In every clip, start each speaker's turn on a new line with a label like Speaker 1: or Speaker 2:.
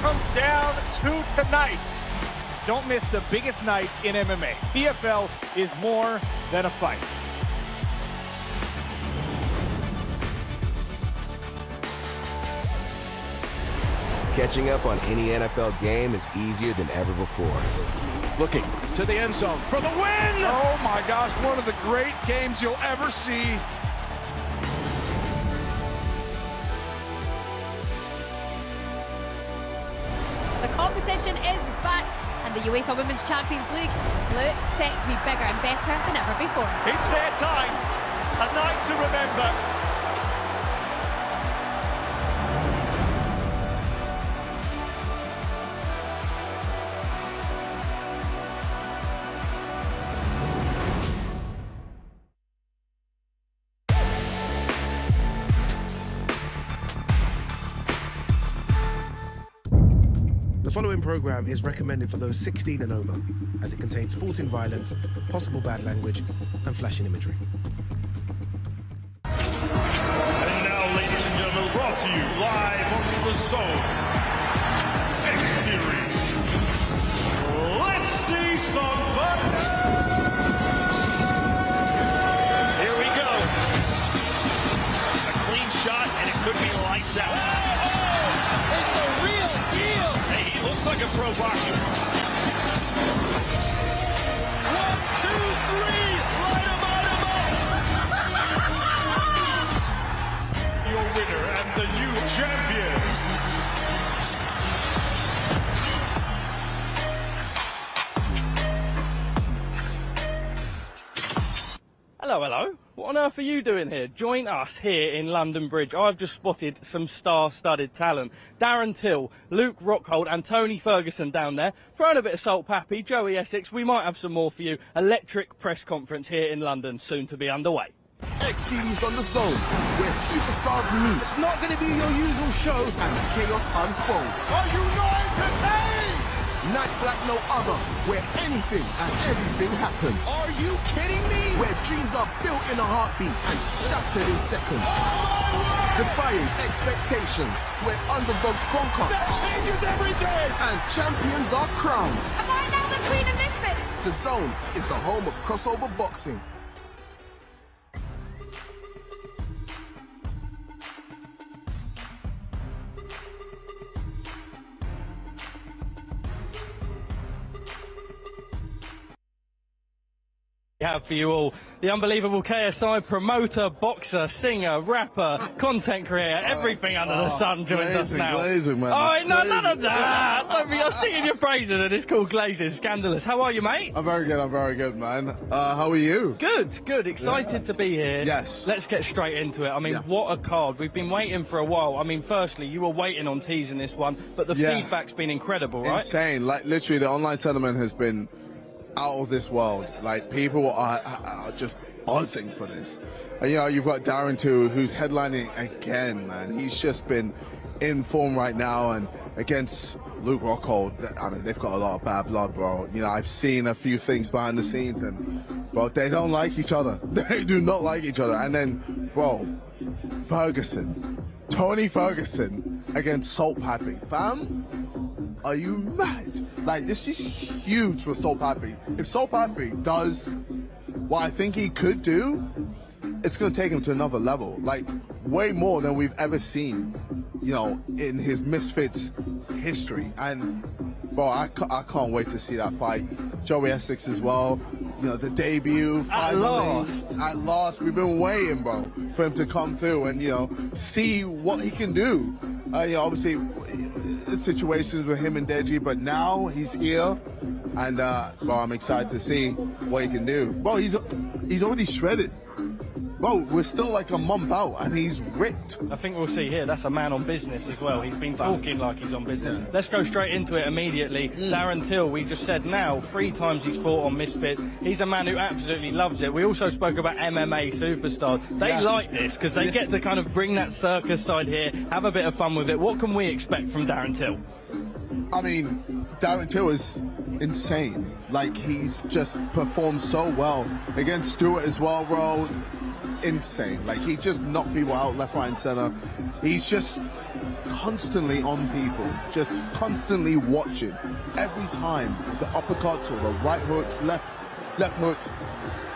Speaker 1: comes down to tonight. Don't miss the biggest night in MMA. PFL is more than a fight.
Speaker 2: Catching up on any NFL game is easier than ever before.
Speaker 3: Looking to the end zone for the win!
Speaker 4: Oh my gosh, one of the great games you'll ever see.
Speaker 5: The competition is back, and the UEFA Women's Champions League looks set to be bigger and better than ever before.
Speaker 6: It's their time, a night to remember.
Speaker 7: The following program is recommended for those 16 and over, as it contains sporting violence, possible bad language, and flashing imagery.
Speaker 8: And now, ladies and gentlemen, brought to you live from the Zone X-Series. Let's see some fun!
Speaker 6: Here we go. A clean shot, and it could be lights out.
Speaker 1: It's the real deal.
Speaker 6: Hey, he looks like a pro boxer.
Speaker 8: 1, 2, 3, light him up! Your winner and the new champion.
Speaker 9: Hello, hello. What on earth are you doing here? Join us here in London Bridge. I've just spotted some star-studded talent. Darren Till, Luke Rockhold and Tony Ferguson down there. Throwing a bit of salt, Papi, Joey Essex. We might have some more for you. Electric press conference here in London, soon to be underway.
Speaker 10: X-Series on the Zone, where superstars meet.
Speaker 4: It's not going to be your usual show.
Speaker 10: And chaos unfolds.
Speaker 4: Are you not entertained?
Speaker 10: Nights like no other, where anything and everything happens.
Speaker 4: Are you kidding me?
Speaker 10: Where dreams are built in a heartbeat and shattered in seconds. Defying expectations, where underdogs conquer.
Speaker 4: That changes everything!
Speaker 10: And champions are crowned.
Speaker 5: Am I now the queen of misfits?
Speaker 10: The Zone is the home of crossover boxing.
Speaker 9: We have for you all the unbelievable KSI promoter, boxer, singer, rapper, content creator, everything under the sun joins us now.
Speaker 4: Glazing, man.
Speaker 9: Oh, no, none of that. I'm singing your praises and it's called Glazing. Scandalous. How are you, mate?
Speaker 4: I'm very good, man. How are you?
Speaker 9: Good. Excited to be here.
Speaker 4: Yes.
Speaker 9: Let's get straight into it. I mean, what a card. We've been waiting for a while. I mean, firstly, you were waiting on teasing this one, but the feedback's been incredible, right?
Speaker 4: Insane. Like, literally, the online sentiment has been out of this world. Like, people are just buzzing for this. And, you know, you've got Darren too, who's headlining again, man. He's just been in form right now, and against Luke Rockhold, I mean, they've got a lot of bad blood, bro. You know, I've seen a few things behind the scenes, and, bro, they don't like each other. They do not like each other. And then, bro, Tony Ferguson against Salt Papi. Fam, are you mad? Like, this is huge for Salt Papi. If Salt Papi does what I think he could do, it's going to take him to another level. Like, way more than we've ever seen, you know, in his Misfits history. And, bro, I can't wait to see that fight. Joey Essex as well. You know, the debut, finally. At last. We've been waiting, bro, for him to come through and, you know, see what he can do. You know, obviously, situations with him and Deji, but now he's here, and, bro, I'm excited to see what he can do. Bro, he's already shredded. Bro, we're still like a month out, and he's ripped.
Speaker 9: I think we'll see here, that's a man on business as well. He's been talking like he's on business. Yeah. Let's go straight into it immediately. Darren Till, we just said now, 3 times he's fought on Misfit. He's a man who absolutely loves it. We also spoke about MMA superstars. They like this, because they get to kind of bring that circus side here, have a bit of fun with it. What can we expect from Darren Till?
Speaker 4: I mean, Darren Till is insane. Like, he's just performed so well against Stewart as well, bro. Insane. Like, he just knocked people out left, right, and center. He's just constantly on people, just constantly watching. Every time, the uppercuts or the right hooks, left hooks.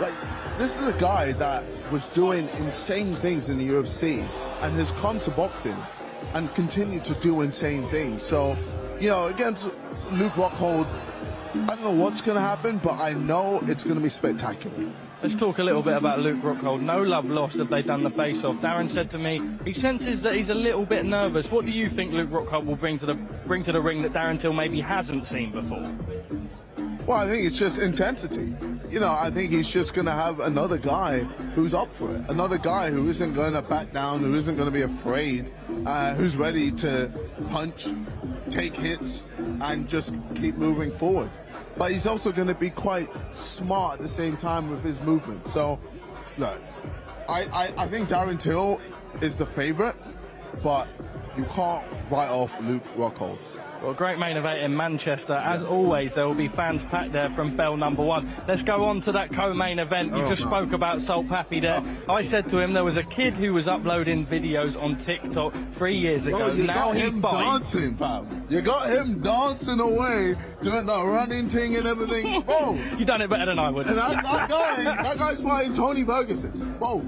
Speaker 4: Like, this is a guy that was doing insane things in the UFC and has come to boxing and continued to do insane things. So, you know, against Luke Rockhold, I don't know what's going to happen, but I know it's going to be spectacular.
Speaker 9: Let's talk a little bit about Luke Rockhold. No love lost if they've done the face-off. Darren said to me he senses that he's a little bit nervous. What do you think Luke Rockhold will bring to the ring that Darren Till maybe hasn't seen before?
Speaker 4: Well, I think it's just intensity. You know, I think he's just going to have another guy who's up for it. Another guy who isn't going to back down, who isn't going to be afraid, who's ready to punch, take hits, and just keep moving forward. But he's also going to be quite smart at the same time with his movement. So, look, I think Darren Till is the favorite, but you can't write off Luke Rockhold.
Speaker 9: Well, great main event in Manchester. As always, there will be fans packed there from bell number one. Let's go on to that co-main event. You just spoke about Salt Papi there. I said to him there was a kid who was uploading videos on TikTok 3 years ago.
Speaker 4: You
Speaker 9: now
Speaker 4: got him dancing, fam. You got him dancing away, doing the running thing and everything. Whoa.
Speaker 9: You done it better than I would.
Speaker 4: And that guy's fighting Tony Ferguson. Whoa.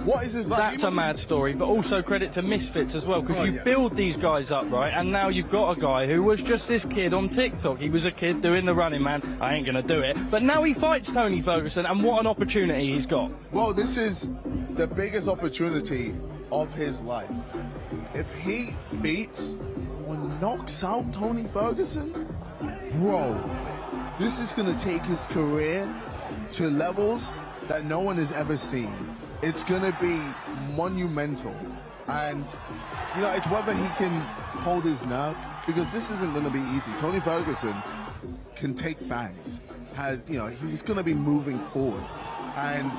Speaker 4: What is his like?
Speaker 9: That's a mad story, but also credit to Misfits as well, because you build these guys up, right? And now you've got a guy who was just this kid on TikTok. He was a kid doing the running man. I ain't going to do it. But now he fights Tony Ferguson, and what an opportunity he's got.
Speaker 4: Well, this is the biggest opportunity of his life. If he beats or knocks out Tony Ferguson, bro, this is going to take his career to levels that no one has ever seen. It's going to be monumental. And, you know, it's whether he can hold his nerve, because this isn't going to be easy. Tony Ferguson can take bangs. He's going to be moving forward. And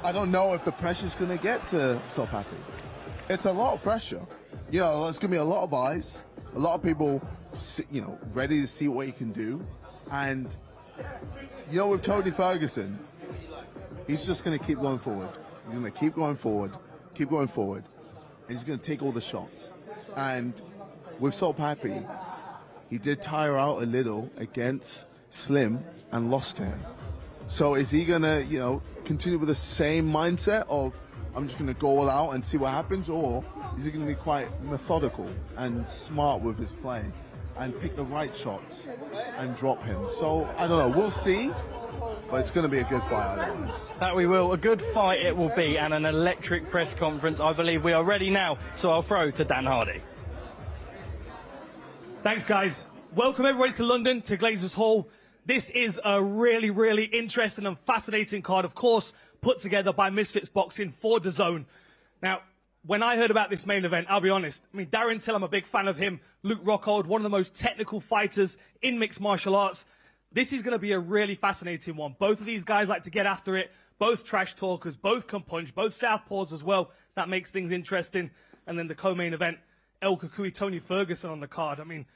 Speaker 4: I don't know if the pressure's going to get to Salt Papi. It's a lot of pressure. You know, there's going to be a lot of eyes, a lot of people, you know, ready to see what he can do. And, you know, with Tony Ferguson, he's just going to keep going forward. He's going to keep going forward, and he's going to take all the shots. And with Salt Papi, he did tire out a little against Slim and lost to him. So is he going to, you know, continue with the same mindset of, I'm just going to go all out and see what happens, or is he going to be quite methodical and smart with his play and pick the right shots and drop him? So, I don't know. We'll see. But it's going to be a good fight, I think.
Speaker 9: That we will. A good fight it will be, and an electric press conference. I believe we are ready now, so I'll throw to Dan Hardy.
Speaker 11: Thanks, guys. Welcome, everybody, to London, to Glazers Hall. This is a really, really interesting and fascinating card, of course, put together by Misfits Boxing for DAZN. Now, when I heard about this main event, I'll be honest. I mean, Darren Till, I'm a big fan of him. Luke Rockhold, one of the most technical fighters in mixed martial arts. This is going to be a really fascinating one. Both of these guys like to get after it. Both trash talkers, both can punch, both southpaws as well. That makes things interesting. And then the co-main event, El Kukui, Tony Ferguson on the card. I mean,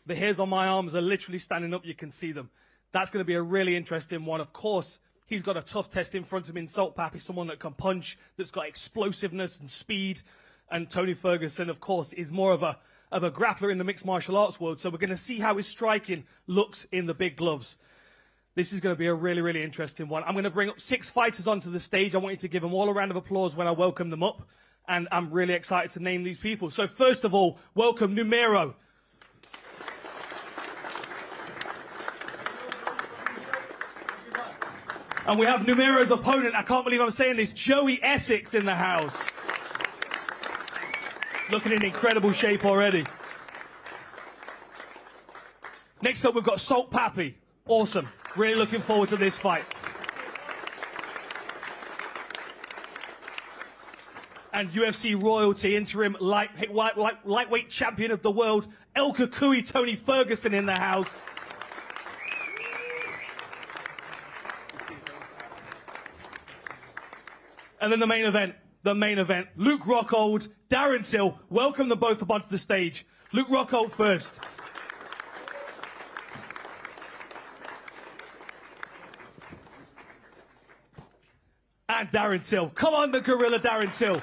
Speaker 11: the hairs on my arms are literally standing up. You can see them. That's going to be a really interesting one. Of course, he's got a tough test in front of him in Salt Papi, someone that can punch, that's got explosiveness and speed. And Tony Ferguson, of course, is more of a grappler in the mixed martial arts world. So we're going to see how his striking looks in the big gloves. This is going to be a really, really interesting one. I'm going to bring up 6 fighters onto the stage. I want you to give them all a round of applause when I welcome them up. And I'm really excited to name these people. So first of all, welcome Numero. And we have Numero's opponent, I can't believe I'm saying this, Joey Essex in the house. Looking in incredible shape already. Next up, we've got Salt Papi. Awesome. Really looking forward to this fight. And UFC royalty, interim lightweight champion of the world, El Kukui, Tony Ferguson in the house. And then the main event, Luke Rockhold, Darren Till. Welcome them both up onto the stage. Luke Rockhold first. And Darren Till. Come on, the gorilla Darren Till.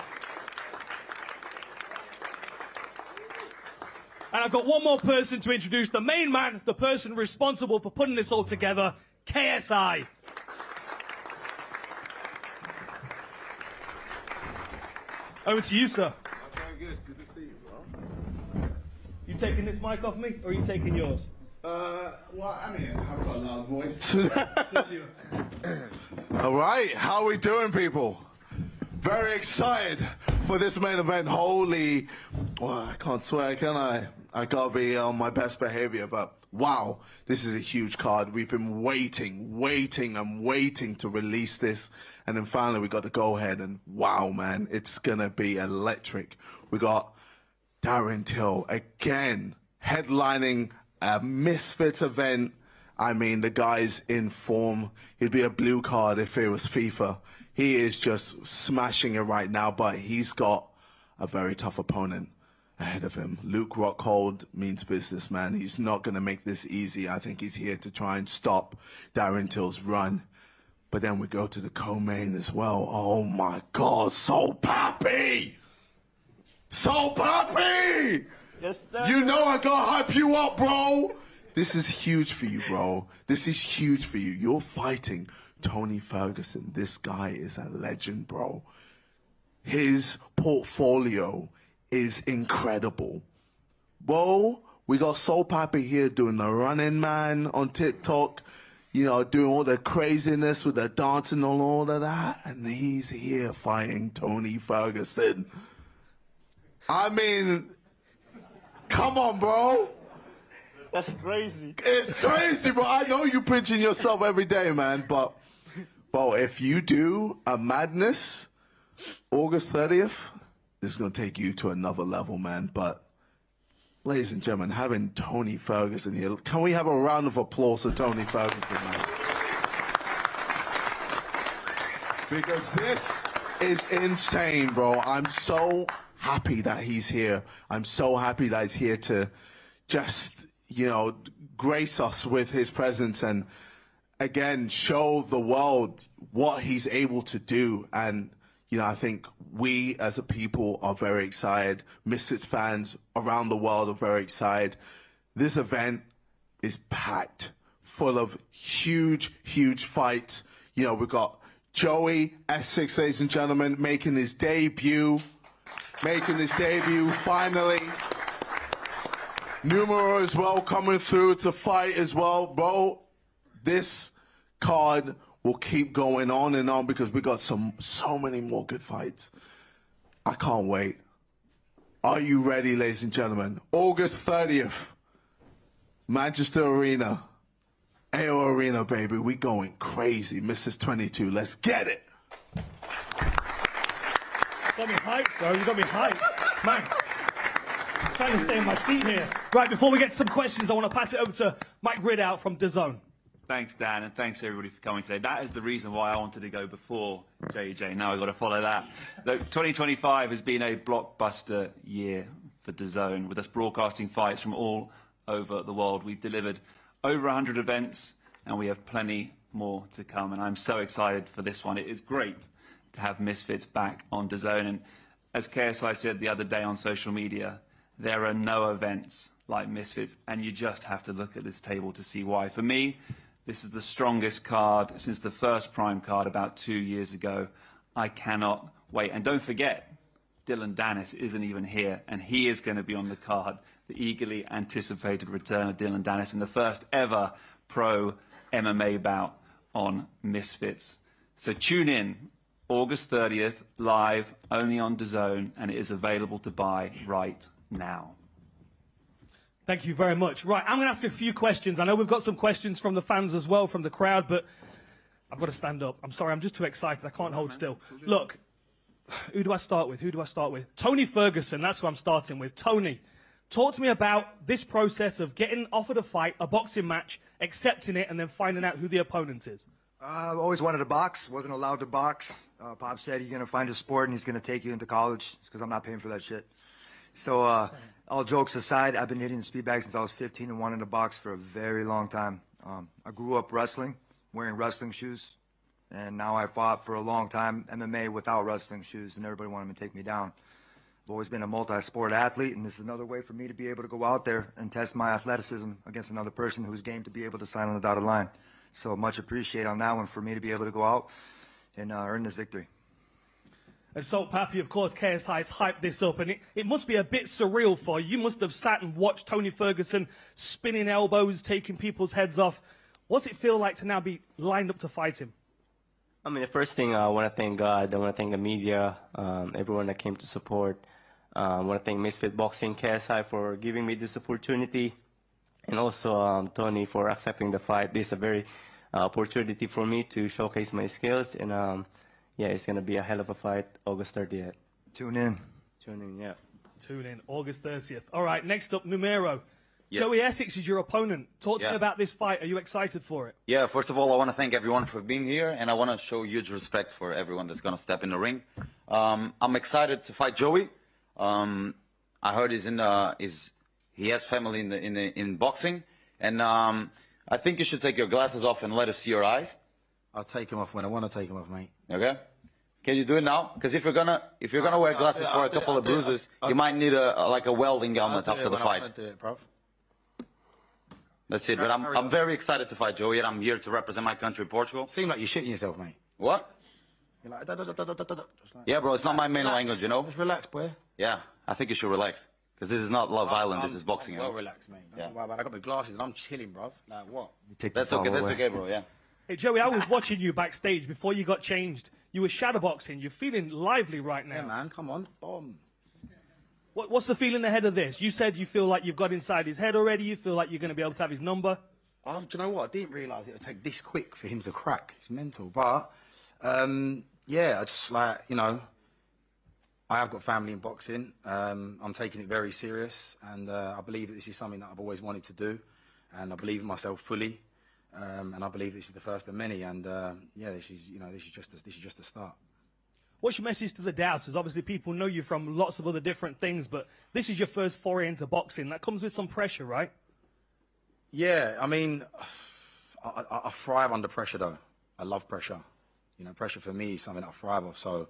Speaker 11: And I've got one more person to introduce, the main man, the person responsible for putting this all together, KSI. Over to you, sir.
Speaker 4: Very good. Good to see you, bro.
Speaker 11: You taking this mic off me, or are you taking yours?
Speaker 4: Well, I mean, I've got a loud voice. All right, how we doing, people? Very excited for this main event. Holy, well, I can't swear, can I? I gotta be on my best behavior, but wow, this is a huge card. We've been waiting to release this, and then finally we got the go-ahead, and wow, man, it's gonna be electric. We got Darren Till again headlining a Misfits event. I mean, the guy's in form. He'd be a blue card if it was FIFA. He is just smashing it right now, but he's got a very tough opponent ahead of him. Luke Rockhold means business, man. He's not going to make this easy. I think he's here to try and stop Darren Till's run. But then we go to the co-main as well. Oh my God, So Papi! So Papi!
Speaker 12: Yes, sir.
Speaker 4: You know I gotta hype you up, bro. This is huge for you, bro. This is huge for you. You're fighting Tony Ferguson. This guy is a legend, bro. His portfolio is incredible. Bro, we got Soul Papi here doing the running man on TikTok, you know, doing all the craziness with the dancing and all of that. And he's here fighting Tony Ferguson. I mean, come on, bro.
Speaker 12: That's crazy.
Speaker 4: It's crazy, bro. I know you pinching yourself every day, man. But, bro, if you do a madness, August 30th, this is going to take you to another level, man. But, ladies and gentlemen, having Tony Ferguson here, can we have a round of applause for Tony Ferguson, man? Because this is insane, bro. I'm so happy that he's here. I'm so happy that he's here to just, you know, grace us with his presence and, again, show the world what he's able to do. And, you know, I think we as a people are very excited. Misfits fans around the world are very excited. This event is packed full of huge, huge fights. You know, we've got Joey S6, ladies and gentlemen, making his debut finally. Numero as well coming through to fight as well. Bro, this card will keep going on and on because we got so many more good fights. I can't wait. Are you ready, ladies and gentlemen? August 30th, Manchester Arena. AO Arena, baby. We going crazy. Mrs. 22, let's get it.
Speaker 11: Got me hyped, bro. You got me hyped. Man, I'm trying to stay in my seat here. Right, before we get to some questions, I want to pass it over to Mike Ridout from DAZN.
Speaker 13: Thanks, Dan, and thanks everybody for coming today. That is the reason why I wanted to go before JJ. Now I've got to follow that. Look, 2025 has been a blockbuster year for DAZN, with us broadcasting fights from all over the world. We've delivered over 100 events, and we have plenty more to come. And I'm so excited for this one. It is great to have Misfits back on DAZN. And as KSI said the other day on social media, there are no events like Misfits, and you just have to look at this table to see why. For me, this is the strongest card since the first Prime card about 2 years ago. I cannot wait. And don't forget, Dylan Dennis isn't even here, and he is going to be on the card. The eagerly anticipated return of Dylan Dennis in the first ever pro MMA bout on Misfits. So tune in August 30th, live, only on DAZN, and it is available to buy right now.
Speaker 11: Thank you very much. Right, I'm going to ask a few questions. I know we've got some questions from the fans as well, from the crowd, but I've got to stand up. I'm sorry, I'm just too excited. I can't hold still. Look, who do I start with? Tony Ferguson, that's who I'm starting with. Tony, talk to me about this process of getting offered a fight, a boxing match, accepting it, and then finding out who the opponent is.
Speaker 14: I've always wanted to box, wasn't allowed to box. Pop said you're going to find a sport and he's going to take you into college because I'm not paying for that shit. So all jokes aside, I've been hitting the speed bag since I was 15 and wanted to box for a very long time. I grew up wrestling, wearing wrestling shoes, and now I fought for a long time MMA without wrestling shoes, and everybody wanted to take me down. I've always been a multi-sport athlete, and this is another way for me to be able to go out there and test my athleticism against another person who's game to be able to sign on the dotted line. So much appreciate on that one for me to be able to go out and earn this victory.
Speaker 11: And so, Papi, of course, KSI's hyped this up, and it must be a bit surreal for you. You must have sat and watched Tony Ferguson spinning elbows, taking people's heads off. What's it feel like to now be lined up to fight him?
Speaker 15: I mean, the first thing, I want to thank God. I want to thank the media, everyone that came to support. I want to thank Misfit Boxing, KSI, for giving me this opportunity, and also Tony for accepting the fight. This is a very opportunity for me to showcase my skills, and yeah, it's going to be a hell of a fight, August 30th.
Speaker 14: Tune in.
Speaker 15: Tune in, yeah.
Speaker 11: Tune in, August 30th. All right, next up, Numero.
Speaker 16: Yeah.
Speaker 11: Joey Essex is your opponent. Talk to
Speaker 16: Yeah.
Speaker 11: me about this fight. Are you excited for it?
Speaker 16: Yeah, first of all, I want to thank everyone for being here, and I want to show huge respect for everyone that's going to step in the ring. I'm excited to fight Joey. I heard he has family in boxing, and I think you should take your glasses off and let us see your eyes.
Speaker 17: I'll take them off when I want to take them off, mate.
Speaker 16: Okay? Can you do it now? Because if you're gonna wear glasses for a couple of bruises, you might need a welding helmet after the fight.
Speaker 17: I'll do it, bruv.
Speaker 16: That's it. But I'm very excited to fight Joey, and I'm here to represent my country, Portugal.
Speaker 17: Seem like you're shitting yourself, mate.
Speaker 16: What?
Speaker 17: You're like, just like
Speaker 16: Yeah, bro, it's not my main language, you know?
Speaker 17: Just relax, boy.
Speaker 16: Yeah, I think you should relax. Because this is not Love Island, this is boxing.
Speaker 17: I'm well
Speaker 16: you know?
Speaker 17: relaxed, mate. Don't worry about it. I got my glasses and I'm chilling, bruv. Like, what?
Speaker 16: That's okay, bro, yeah.
Speaker 11: Hey, Joey, I was watching you backstage before you got changed. You were shadowboxing. You're feeling lively right now.
Speaker 17: Yeah, man, come on. Bomb.
Speaker 11: What's the feeling ahead of this? You said you feel like you've got inside his head already. You feel like you're going to be able to have his number.
Speaker 17: Oh, do you know what? I didn't realise it would take this quick for him to crack. It's mental. But, yeah, I just like, you know, I have got family in boxing. I'm taking it very serious. And I believe that this is something that I've always wanted to do. And I believe in myself fully. And I believe this is the first of many. And, yeah, this is just a start.
Speaker 11: What's your message to the doubters? Obviously, people know you from lots of other different things, but this is your first foray into boxing. That comes with some pressure, right?
Speaker 17: Yeah, I mean, I thrive under pressure, though. I love pressure. You know, pressure for me is something I thrive off. So,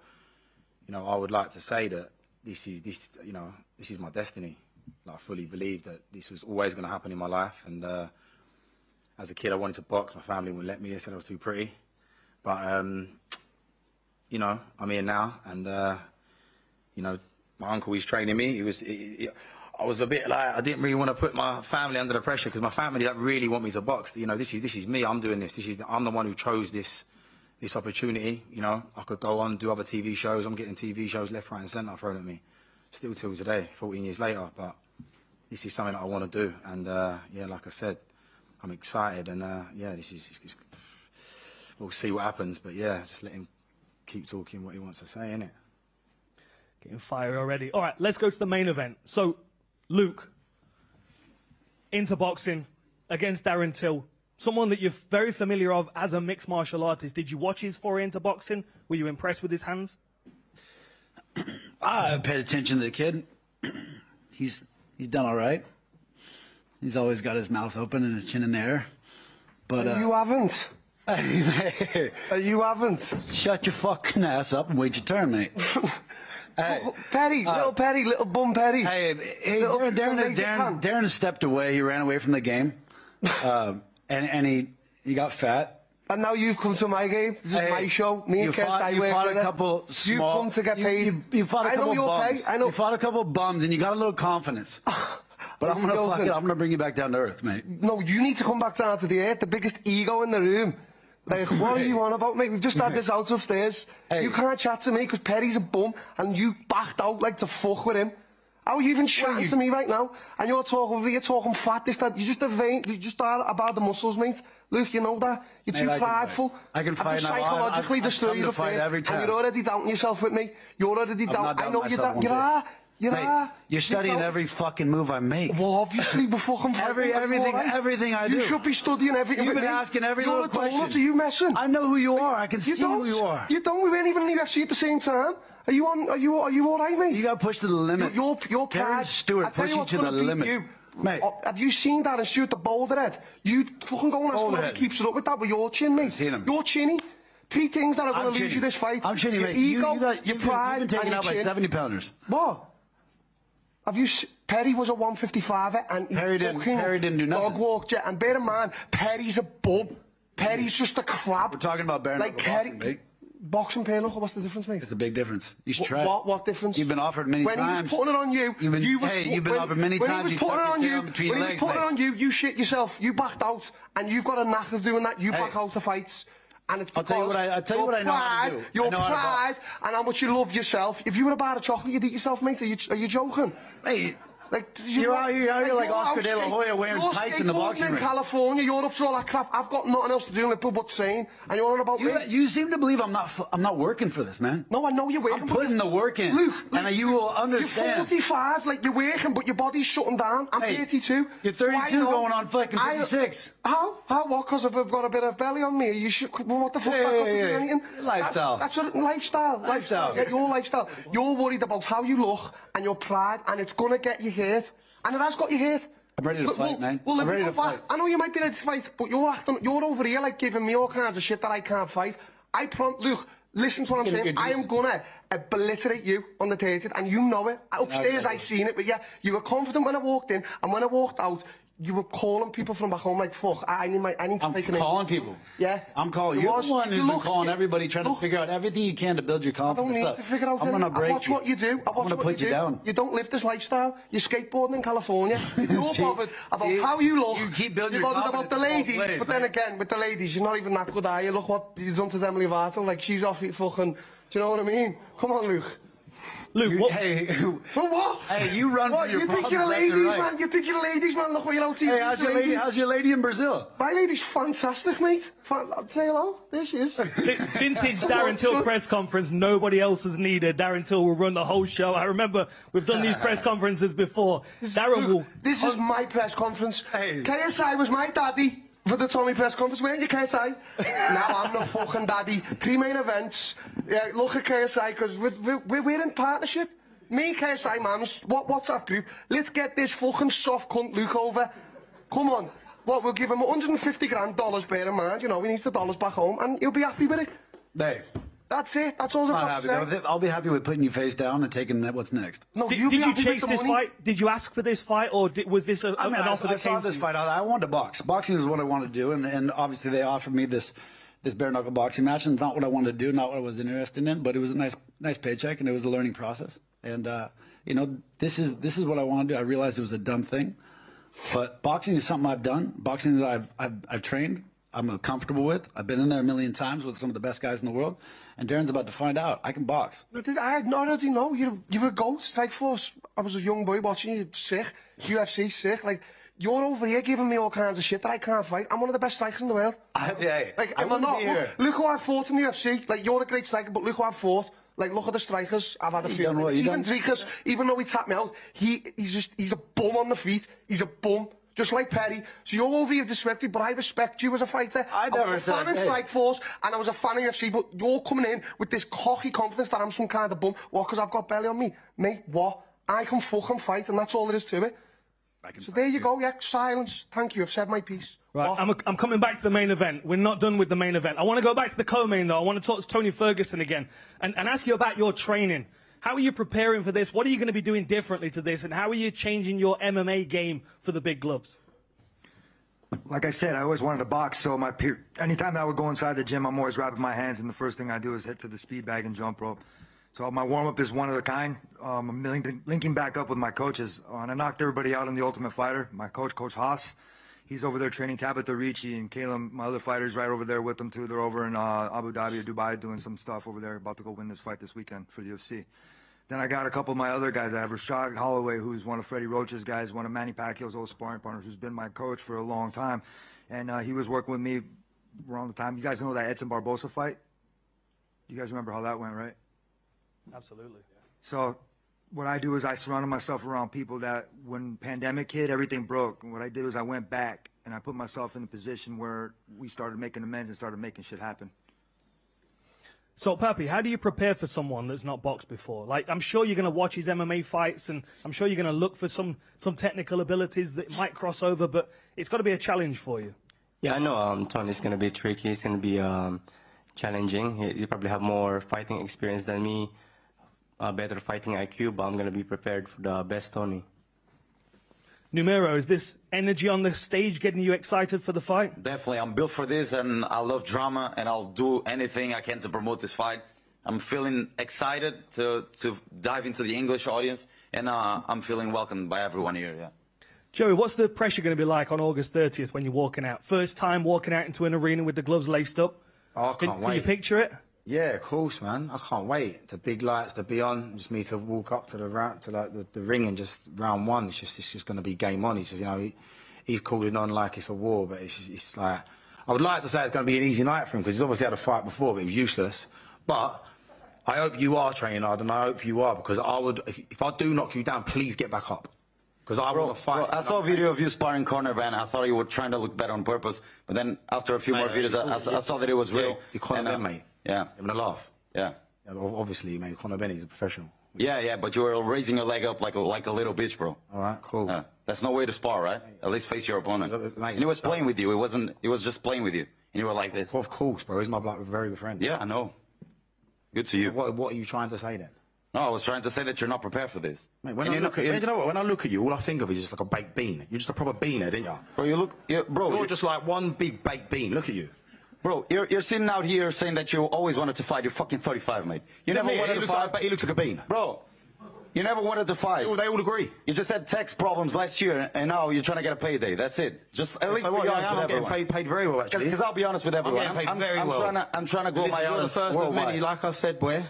Speaker 17: you know, I would like to say that this is my destiny. Like, I fully believe that this was always going to happen in my life. And as a kid, I wanted to box. My family wouldn't let me. They said I was too pretty. But, you know, I'm here now. And, you know, my uncle, he's training me. I was a bit like, I didn't really want to put my family under the pressure because my family don't really want me to box. You know, this is me. I'm doing this. I'm the one who chose this opportunity. You know, I could go on, do other TV shows. I'm getting TV shows left, right and centre thrown at me. Still till today, 14 years later. But this is something that I want to do. And, yeah, like I said, I'm excited. And, yeah, we'll see what happens. But, yeah, just let him keep talking what he wants to say, innit?
Speaker 11: Getting fire already. All right, let's go to the main event. So, Luke, into boxing against Darren Till, someone that you're very familiar of as a mixed martial artist. Did you watch his foray into boxing? Were you impressed with his hands?
Speaker 18: I paid attention to the kid. He's done all right. He's always got his mouth open and his chin in the air. But
Speaker 19: you haven't. You haven't.
Speaker 18: Shut your fucking ass up and wait your turn, mate.
Speaker 19: Hey, Petty, little Petty, little bum Petty.
Speaker 18: Hey, Darren stepped away. He ran away from the game, and he got fat.
Speaker 19: And now you've come to my game. This is my show. Me and Kes,
Speaker 18: you fought a couple small.
Speaker 19: You come to get paid.
Speaker 18: You fought a couple bums.
Speaker 19: I know.
Speaker 18: You fought a couple bums, and you got a little confidence. But I'm gonna bring you back down to earth, mate.
Speaker 19: No, you need to come back down to the earth. The biggest ego in the room. Like, what are you on about, mate? We've just had this out upstairs. Hey. You can't chat to me because Petty's a bum and you backed out like to fuck with him. How are you even chatting to me right now? And you're talking fat, this, that. You're just a vain, you just are about the muscles, mate. Look, you know that. You're too prideful.
Speaker 18: I can fight now.
Speaker 19: Psychologically destroy you up there. And you're already doubting yourself with me. You're already doubting. I know you are.
Speaker 18: You're studying every fucking move I make.
Speaker 19: Well, obviously, we're fucking
Speaker 18: everything I do.
Speaker 19: You should be studying everything.
Speaker 18: You've been asking every little question.
Speaker 19: Are you messing?
Speaker 18: I know who you are. I can see who you are.
Speaker 19: You don't. We weren't even in the UFC at the same time. Are you all right, mate?
Speaker 18: You got pushed to the limit.
Speaker 19: Your
Speaker 18: Darren Stewart pushed you to the limit. Mate.
Speaker 19: Have you seen Darren Stewart, the boulder head? You fucking go and ask him if he keeps it up with that with your chin, mate.
Speaker 18: Seen him.
Speaker 19: You're chinny. 3 things that are going to lose you this fight.
Speaker 18: I'm chinny,
Speaker 19: your
Speaker 18: mate.
Speaker 19: Ego, your pride,
Speaker 18: you've been taken
Speaker 19: and
Speaker 18: out by 70 pounders.
Speaker 19: What? Have you? Perry was a 155er and he
Speaker 18: Perry didn't do nothing.
Speaker 19: Dog walked you. And bear in mind, Perry's a bum. Perry's just a crab.
Speaker 18: We're talking about bare knuckle boxing, mate.
Speaker 19: Boxing, bare knuckle, what's the difference, mate?
Speaker 18: It's a big difference. You should try.
Speaker 19: What difference?
Speaker 18: You've been offered many times.
Speaker 19: When he was putting it on you,
Speaker 18: you've been offered many times.
Speaker 19: When he was putting it on you, you shit yourself. You backed out, and you've got a knack of doing that. You back out of fights. And it's because
Speaker 18: I'll tell you what I know how to do.
Speaker 19: Your pride and how much you love yourself. If you were a bar of chocolate, you'd eat yourself, mate. Are you joking?
Speaker 18: Mate. You're out here like Oscar De La Hoya wearing tights in the boxing ring.
Speaker 19: In California, you're up to all that crap. I've got nothing else to do in Liverpool but train, and you're on about me.
Speaker 18: You seem to believe I'm not working for this, man.
Speaker 19: No, I know you're working.
Speaker 18: I'm putting the work in.
Speaker 19: Luke,
Speaker 18: and you will understand.
Speaker 19: You're 45, like you're working, but your body's shutting down. I'm 32.
Speaker 18: You're 32 going on fucking 56.
Speaker 19: How? What? Because I've got a bit of belly on me. You should. What the fuck? Got to do anything?
Speaker 18: Lifestyle.
Speaker 19: That's what lifestyle. Yeah, your lifestyle. You're worried about how you look and your pride, and it's gonna get you hurt. And it has got you hurt.
Speaker 18: I'm ready to fight, man.
Speaker 19: I'm
Speaker 18: ready to fight.
Speaker 19: I know you might be ready to fight, but you're over here like giving me all kinds of shit that I can't fight. Luke, listen to what I'm saying. I am gonna obliterate you on the 30th, and you know it. Upstairs I seen it, but yeah, you were confident when I walked in, and when I walked out, you were calling people from back home like, fuck, I need to make an...
Speaker 18: I'm calling people.
Speaker 19: Yeah.
Speaker 18: I'm calling. You're the one who's been calling everybody, trying to figure out everything you can to build your confidence.
Speaker 19: I don't need to figure out anything. I watch what you do.
Speaker 18: I'm gonna put you down.
Speaker 19: You don't live this lifestyle. You're skateboarding in California. You're bothered about how you look.
Speaker 18: You keep building your
Speaker 19: confidence. You're bothered about the ladies.
Speaker 18: Ways,
Speaker 19: but then again, with the ladies, you're not even that good, are you? Look what you've done to Emily Vartel. Like, she's off it fucking... Do you know what I mean? Come on, Luke.
Speaker 11: Luke, what?
Speaker 18: Hey,
Speaker 19: what?
Speaker 18: Hey, you run for your
Speaker 19: you think you're ladies, man? You think you're ladies, man? Look what you're out to.
Speaker 18: Hey, how's your lady in Brazil?
Speaker 19: My lady's fantastic, mate. I'll say hello. There she is.
Speaker 11: Vintage Darren Till press conference. Nobody else is needed. Darren Till will run the whole show. I remember we've done these press conferences before. Darren will.
Speaker 19: This is my press conference. Hey. KSI was my daddy. For the Tommy press conference, weren't you, KSI? Now I'm the fucking daddy. 3 main events. Yeah, look at KSI, because we're in partnership. Me and KSI, mams, WhatsApp group. Let's get this fucking soft cunt Luke over. Come on. We'll give him 150 grand dollars, bear in mind. You know, he needs the dollars back home, and he'll be happy with it.
Speaker 18: Hey.
Speaker 19: That's it. That's all I've got to say.
Speaker 18: I'll be happy with putting your face down and taking what's next.
Speaker 19: No,
Speaker 11: did you chase this fight? Did you ask for this fight, or was this an offer that came to you? I saw this fight.
Speaker 18: I wanted to box. Boxing is what I wanted to do, and obviously they offered me this bare knuckle boxing match, and it's not what I wanted to do, not what I was interested in, but it was a nice paycheck, and it was a learning process. And you know, this is what I want to do. I realized it was a dumb thing, but boxing is something I've done. Boxing is I've trained. I'm comfortable with. I've been in there a million times with some of the best guys in the world. And Darren's about to find out. I can box.
Speaker 19: I already know. You were a goat. Strike Force. I was a young boy watching you. Sick. UFC, sick. Like, you're over here giving me all kinds of shit that I can't fight. I'm one of the best strikers in the world. Like, am I not? Look who I fought in the UFC. Like, you're a great striker, but look who I've fought. Like, look at the strikers I've had a few. Even Drikas, even though he tapped me out, he's a bum on the feet. He's a bum. Just like Perry. So you're over here disrespected, but I respect you as a fighter. I was a fan in Strike Force, and I was a fan of UFC, but you're coming in with this cocky confidence that I'm some kind of bum. What, because I've got belly on me? Mate, what? I can fucking fight, and that's all there is to it. So there you go, yeah, silence. Thank you, I've said my piece.
Speaker 11: Right, I'm coming back to the main event. We're not done with the main event. I want to go back to the co-main, though. I want to talk to Tony Ferguson again and ask you about your training. How are you preparing for this? What are you going to be doing differently to this? And how are you changing your MMA game for the big gloves?
Speaker 14: Like I said, I always wanted to box, so anytime that I would go inside the gym, I'm always wrapping my hands, and the first thing I do is hit to the speed bag and jump rope. So my warm-up is one of a kind. I'm linking back up with my coaches. I knocked everybody out in the Ultimate Fighter. My coach, Coach Haas, he's over there training Tabitha Ricci, and Caleb, my other fighter's right over there with them too. They're over in Abu Dhabi or Dubai doing some stuff over there, about to go win this fight this weekend for the UFC. Then I got a couple of my other guys. I have Rashad Holloway, who's one of Freddie Roach's guys, one of Manny Pacquiao's old sparring partners, who's been my coach for a long time. And he was working with me around the time. You guys know that Edson Barbosa fight? You guys remember how that went, right?
Speaker 11: Absolutely.
Speaker 14: So what I do is I surrounded myself around people that when pandemic hit, everything broke. And what I did was I went back and I put myself in a position where we started making amends and started making shit happen.
Speaker 11: So, Papi, how do you prepare for someone that's not boxed before? Like, I'm sure you're going to watch his MMA fights, and I'm sure you're going to look for some technical abilities that might cross over, but it's got to be a challenge for you.
Speaker 15: Yeah, I know Tony's going to be tricky. It's going to be challenging. He probably have more fighting experience than me. better fighting IQ, but I'm going to be prepared for the best Tony.
Speaker 11: Numero, is this energy on the stage getting you excited for the fight?
Speaker 16: Definitely, I'm built for this, and I love drama, and I'll do anything I can to promote this fight. I'm feeling excited to dive into the English audience, and I'm feeling welcomed by everyone here. Yeah.
Speaker 11: Joey, what's the pressure going to be like on August 30th when you're walking out? First time walking out into an arena with the gloves laced up?
Speaker 17: Oh, I can't wait.
Speaker 11: Can you picture it?
Speaker 17: Yeah, of course, man. I can't wait. The big lights to be on. Just me to walk up to the ring and just round one. It's just going to be game on. He's calling on like it's a war, but it's like I would like to say it's going to be an easy night for him because he's obviously had a fight before, but it was useless. But I hope you are training hard, and I hope you are, because I would. If I do knock you down, please get back up. Because I want to fight.
Speaker 16: Bro, I saw a video of you sparring corner, man. I thought you were trying to look better on purpose. But then after a few more videos, I saw that it was real.
Speaker 17: You Conor Ben, mate.
Speaker 16: Yeah.
Speaker 17: Having a laugh.
Speaker 16: Yeah.
Speaker 17: Obviously, mate. Conor Ben, he's a professional.
Speaker 16: Yeah, but you were raising your leg up like a little bitch, bro.
Speaker 17: All right, cool.
Speaker 16: That's no way to spar, right? At least face your opponent. And he was playing with you. It was just playing with you. And you were like this.
Speaker 17: Well, of course, bro. He's my very good friend.
Speaker 16: Yeah, I know. Good to you.
Speaker 17: What are you trying to say then?
Speaker 16: No, I was trying to say that you're not prepared for this.
Speaker 17: Mate, when I look at you, all I think of is just like a baked bean. You're just a proper beaner, didn't you?
Speaker 16: Bro,
Speaker 17: you're just like one big baked bean. Look at you.
Speaker 16: Bro, you're sitting out here saying that you always wanted to fight. You're fucking 35, mate. You never wanted to fight.
Speaker 17: He looks like a bean.
Speaker 16: Bro, you never wanted to fight.
Speaker 17: They all agree.
Speaker 16: You just had tax problems last year, and now you're trying to get a payday. That's it. Just at least be honest with everyone.
Speaker 17: I'm getting paid very well, actually.
Speaker 16: Because I'll be honest with everyone.
Speaker 17: I'm getting paid very well.
Speaker 16: I'm trying to grow my audience
Speaker 17: You're the first of
Speaker 16: worldwide.
Speaker 17: many, like I said, boy.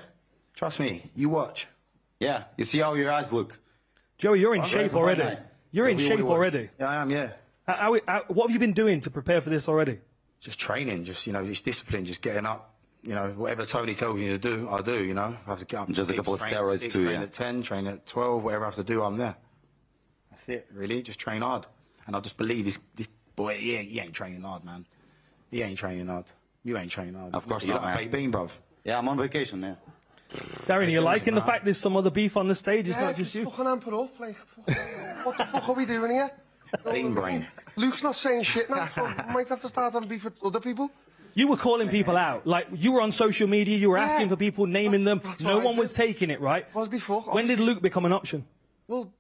Speaker 17: Trust me. You watch.
Speaker 16: Yeah, you see how your eyes look.
Speaker 11: Joey, you're in shape already. You're in shape already.
Speaker 17: Yeah, I am, yeah.
Speaker 11: What have you been doing to prepare for this already?
Speaker 17: Just training, just discipline, just getting up. Whatever Tony tells me to do, I do. I have to get up.
Speaker 16: Just a couple of steroids too.
Speaker 17: Train at 10, train at 12, whatever I have to do, I'm there. That's it, really. Just train hard, and I just believe this boy. Yeah, he ain't training hard, man. He ain't training hard. You ain't training hard.
Speaker 16: Of course
Speaker 17: you're
Speaker 16: not, man.
Speaker 17: Baked bean, bruv.
Speaker 16: Yeah, I'm on vacation now.
Speaker 11: Darren, are you liking the fact there's some other beef on the stage? It's not just you.
Speaker 19: Fucking amp it up, like, what the fuck are we doing here?
Speaker 17: Bean brain.
Speaker 19: Luke's not saying shit now, so we might have to start having beef with other people.
Speaker 11: You were calling people out. Like, you were on social media, you were asking for people, naming them. No one was taking it, right?
Speaker 19: Was before.
Speaker 11: When did Luke become an option?
Speaker 19: Well,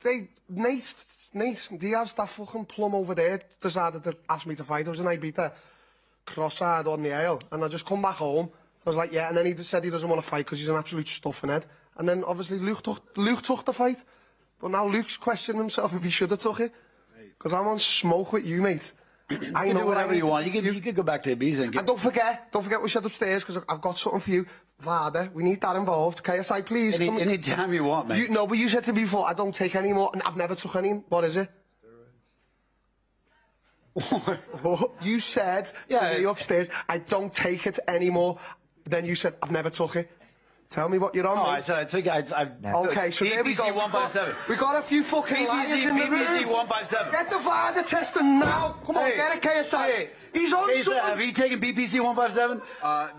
Speaker 19: Nate Diaz, that fucking plum over there, decided to ask me to fight. I was in Ibiza, cross-eyed on the aisle, and I just come back home. I was like, yeah, and then he just said he doesn't want to fight because he's an absolute stuffing head. And then, obviously, Luke took the fight. But now Luke's questioning himself if he should have took it. Because I'm on smoke with you, mate.
Speaker 18: I know whatever you want. You could go back to Ibiza and
Speaker 19: And don't forget we said upstairs, because I've got something for you. Vada, we need that involved. KSI, please.
Speaker 18: Any time you want, mate.
Speaker 19: But you said to me before, I don't take any more, and I've never took any. What is it? You said to me upstairs, I don't take it anymore. Then you said, I've never took it. Tell me what you're on,
Speaker 18: No,
Speaker 19: mate.
Speaker 18: I said I took it.
Speaker 19: Okay, so there we go.
Speaker 18: BBC 157.
Speaker 19: We got a few fucking liars in the room.
Speaker 18: BBC 157.
Speaker 19: Get the VAR testing now. Come on, get it, KSI. He's on something.
Speaker 18: Have you taken BPC 157?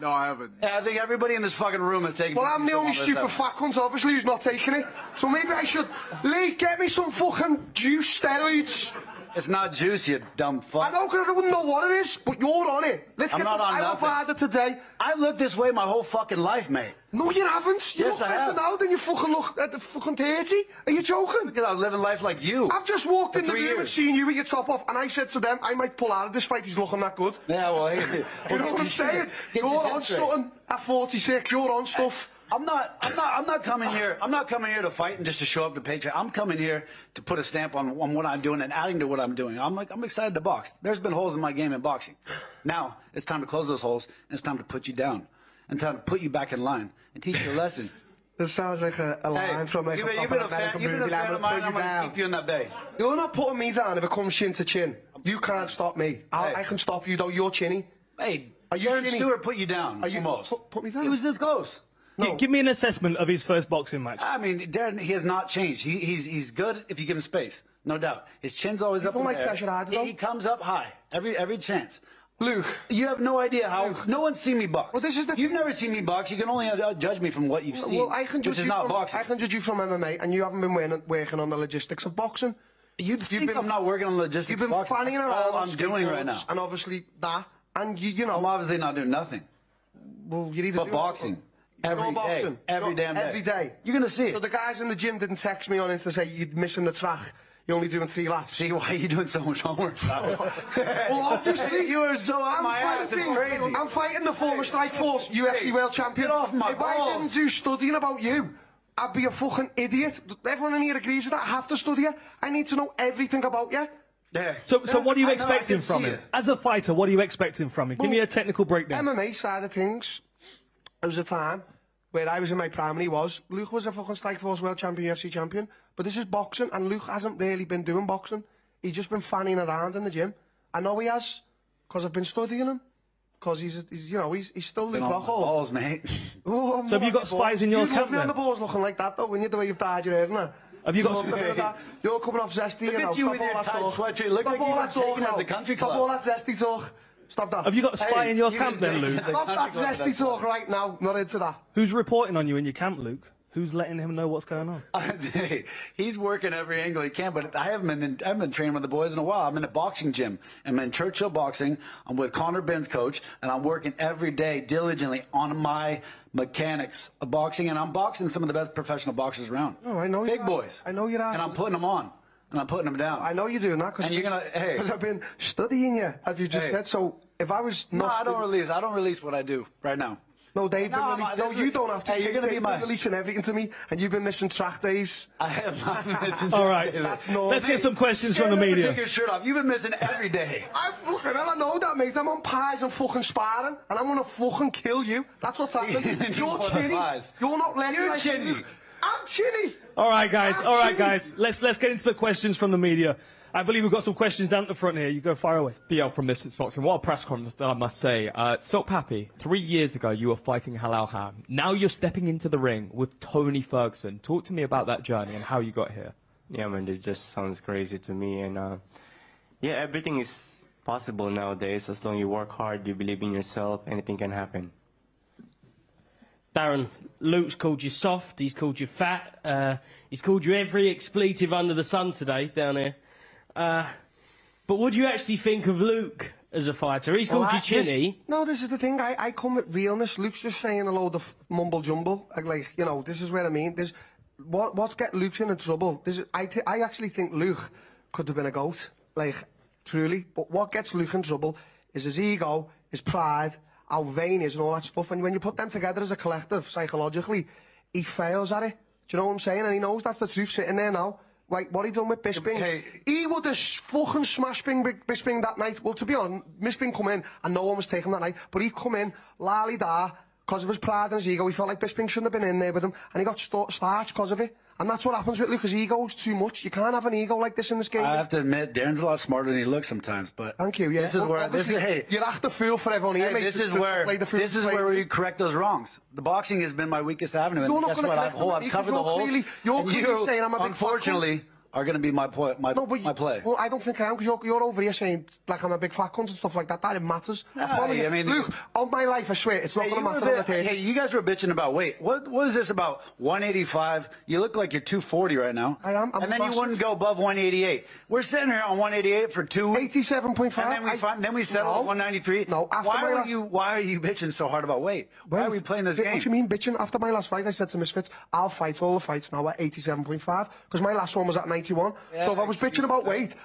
Speaker 4: No, I haven't.
Speaker 18: Yeah, I think everybody in this fucking room has taken.
Speaker 19: Well, I'm the only stupid fat cunt, obviously, who's not taking it. So maybe I should. Lee, get me some fucking juice steroids.
Speaker 18: It's not juice, you dumb fuck.
Speaker 19: I know, because I wouldn't know what it is, but you're on it. Let's
Speaker 18: I'm
Speaker 19: get
Speaker 18: not
Speaker 19: the
Speaker 18: on nothing.
Speaker 19: VAR today.
Speaker 18: I've looked this way my whole fucking life, mate.
Speaker 19: No, you haven't. You
Speaker 18: Yes,
Speaker 19: look
Speaker 18: I have.
Speaker 19: better now than you fucking look at the fucking 30. Are you joking?
Speaker 18: Because I was living life like you.
Speaker 19: I've just walked in the
Speaker 18: 3
Speaker 19: room and
Speaker 18: years.
Speaker 19: seen you with your top off, and I said to them, I might pull out of this fight, he's looking that good.
Speaker 18: Yeah, well, hey,
Speaker 19: You know what I'm saying? You're on something at 46, you're on stuff.
Speaker 18: I'm not coming here. I'm not coming here to fight and just to show up to paycheck. I'm coming here to put a stamp on what I'm doing and adding to what I'm doing. I'm excited to box. There's been holes in my game in boxing. Now it's time to close those holes, and it's time to put you down, and time to put you back in line and teach you a lesson.
Speaker 19: This sounds like a line from like
Speaker 18: you've been a fan of mine. I'm going to keep you in that bay.
Speaker 19: You're not putting me down if it comes chin to chin. You can't stop me. I can stop you though. You're chinny.
Speaker 18: Hey,
Speaker 19: Are you
Speaker 18: Darren
Speaker 19: chinny?
Speaker 18: Stewart put you down.
Speaker 19: Are you
Speaker 18: almost?
Speaker 19: Put me down.
Speaker 18: He was this close.
Speaker 19: No.
Speaker 11: Give me an assessment of his first boxing match.
Speaker 18: I mean, Darren, he has not changed. He's good if you give him space, no doubt. His chin's always up in
Speaker 19: like
Speaker 18: there.
Speaker 19: pressure hard, though.
Speaker 18: He comes up high every chance.
Speaker 19: Luke,
Speaker 18: you have no idea how.
Speaker 19: Luke.
Speaker 18: No one's seen me box.
Speaker 19: Well, this is the.
Speaker 18: You've never seen me box. You can only judge me from what you've seen,
Speaker 19: Well, I can judge
Speaker 18: which is
Speaker 19: you
Speaker 18: not
Speaker 19: from,
Speaker 18: boxing.
Speaker 19: I can judge you from MMA, and you haven't been working on the logistics of boxing.
Speaker 18: You've been, I'm not working on logistics.
Speaker 19: You've been
Speaker 18: of boxing.
Speaker 19: fanning around.
Speaker 18: All
Speaker 19: on
Speaker 18: I'm doing right
Speaker 19: skateboards,
Speaker 18: now,
Speaker 19: and obviously that, and you know.
Speaker 18: I'm obviously not doing nothing.
Speaker 19: Well, you're either
Speaker 18: but
Speaker 19: doing
Speaker 18: boxing. Every day. Every damn day.
Speaker 19: Every day.
Speaker 18: You're going to see it.
Speaker 19: So the guys in the gym didn't text me on Insta to say you're missing the track. You're only doing 3 laps.
Speaker 18: See, why are you doing so much homework?
Speaker 19: Well, obviously.
Speaker 18: You are so on my ass. It's crazy.
Speaker 19: I'm fighting the former Strike Force UFC World Champion.
Speaker 18: Get off my
Speaker 19: If
Speaker 18: balls.
Speaker 19: I didn't do studying about you, I'd be a fucking idiot. Everyone in here agrees with that. I have to study you. I need to know everything about you.
Speaker 18: Yeah.
Speaker 11: So what are you expecting from him? As a fighter, what are you expecting from him? Give me a technical breakdown.
Speaker 19: MMA side of things, there was a time where I was in my prime and he was. Luke was a fucking Strikeforce World Champion, UFC champion. But this is boxing, and Luke hasn't really been doing boxing. He's just been fanning around in the gym. I know he has, because I've been studying him. Because he's still Luke Rockhold.
Speaker 18: Balls, mate.
Speaker 19: Oh,
Speaker 11: so have you got spies in your camp
Speaker 19: then?
Speaker 11: then?
Speaker 19: The balls looking like that though, when you're the way you've dyed your hair, isn't it?
Speaker 11: Have you got
Speaker 19: that? You're coming off zesty,
Speaker 18: Look at you with your tight sweatshirt. Look like you're taking out the country club.
Speaker 19: Stop all that zesty talk. Stop that.
Speaker 11: Have you got a spy in your camp then, Luke?
Speaker 19: Stop that zesty talk right now. Not into that.
Speaker 11: Who's reporting on you in your camp, Luke? Who's letting him know what's going on?
Speaker 18: He's working every angle he can, but I haven't been training with the boys in a while. I'm in a boxing gym. I'm in Churchill Boxing. I'm with Connor Ben's coach, and I'm working every day diligently on my mechanics of boxing, and I'm boxing some of the best professional boxers around.
Speaker 19: Oh, I know
Speaker 18: Big boys.
Speaker 19: I know you're
Speaker 18: And I'm putting them on, and I'm putting them down.
Speaker 19: I know you're doing that because I've been studying you, as you just said. So if I was not,
Speaker 18: I don't release what I do right now.
Speaker 19: No, they've been released. No, you don't have to.
Speaker 18: Hey, you're going to be my...
Speaker 19: releasing everything to me, and you've been missing track days.
Speaker 18: I have not missing
Speaker 11: All right, let's get some questions from the media.
Speaker 18: Take your shirt off. You've been missing every day.
Speaker 19: I know that, mate. I'm on pies and fucking sparring, and I'm going to fucking kill you. That's what's happening. You're chinny. You're not letting me.
Speaker 18: You're chinny.
Speaker 19: I'm chinny.
Speaker 11: All right, guys. Let's get into the questions from the media. I believe we've got some questions down at the front here. You go far away.
Speaker 20: BL from Misfits Boxing. What a press conference, I must say. So, Papi, 3 years ago you were fighting Halal Ham. Now you're stepping into the ring with Tony Ferguson. Talk to me about that journey and how you got here.
Speaker 15: Yeah, man, this just sounds crazy to me. And yeah, everything is possible nowadays. As long as you work hard, you believe in yourself, anything can happen.
Speaker 21: Darren, Luke's called you soft. He's called you fat. He's called you every expletive under the sun today down here. But what do you actually think of Luke as a fighter? He's called you chinny.
Speaker 19: This is the thing. I come with realness. Luke's just saying a load of mumble jumble. Like, you know, this is what I mean. What's get Luke in trouble? I actually think Luke could have been a goat. Like, truly. But what gets Luke in trouble is his ego, his pride, how vain he is and all that stuff. And when you put them together as a collective, psychologically, he fails at it. Do you know what I'm saying? And he knows that's the truth sitting there now. Like, what he done with Bisping, he would have fucking smashed Bisping that night. Well, to be honest, Bisping come in and no one was taking him that night, but he come in, lally-da, because of his pride and his ego. He felt like Bisping shouldn't have been in there with him, and he got starched because of it. And that's what happens with Luke. His ego is too much. You can't have an ego like this in this game.
Speaker 18: I have to admit, Darren's a lot smarter than he looks sometimes. But
Speaker 19: thank you. Yeah,
Speaker 18: this is where
Speaker 19: you act the fool for everyone here, mate.
Speaker 18: This is where we correct those wrongs. The boxing has been my weakest avenue, and guess what? I've covered the holes.
Speaker 19: You're clearly saying I'm a big
Speaker 18: unfortunately, are going to be my play.
Speaker 19: Well, I don't think I am, because you're over here saying like I'm a big fat cunt and stuff like that. That it matters. I mean, Luke, on my life, I swear, it's not going to matter.
Speaker 18: Hey, you guys were bitching about weight. What is this about 185? You look like you're 240 right now.
Speaker 19: I am.
Speaker 18: And then you wouldn't go above 188. We're sitting here on 188 for
Speaker 19: 87.5.
Speaker 18: And then we settle at 193.
Speaker 19: No,
Speaker 18: why are you bitching so hard about weight? Why are we playing this game?
Speaker 19: What do you mean bitching? After my last fight, I said to Misfits, I'll fight all the fights now at 87.5, because my last one was at 91. Yeah, so if I was bitching about weight,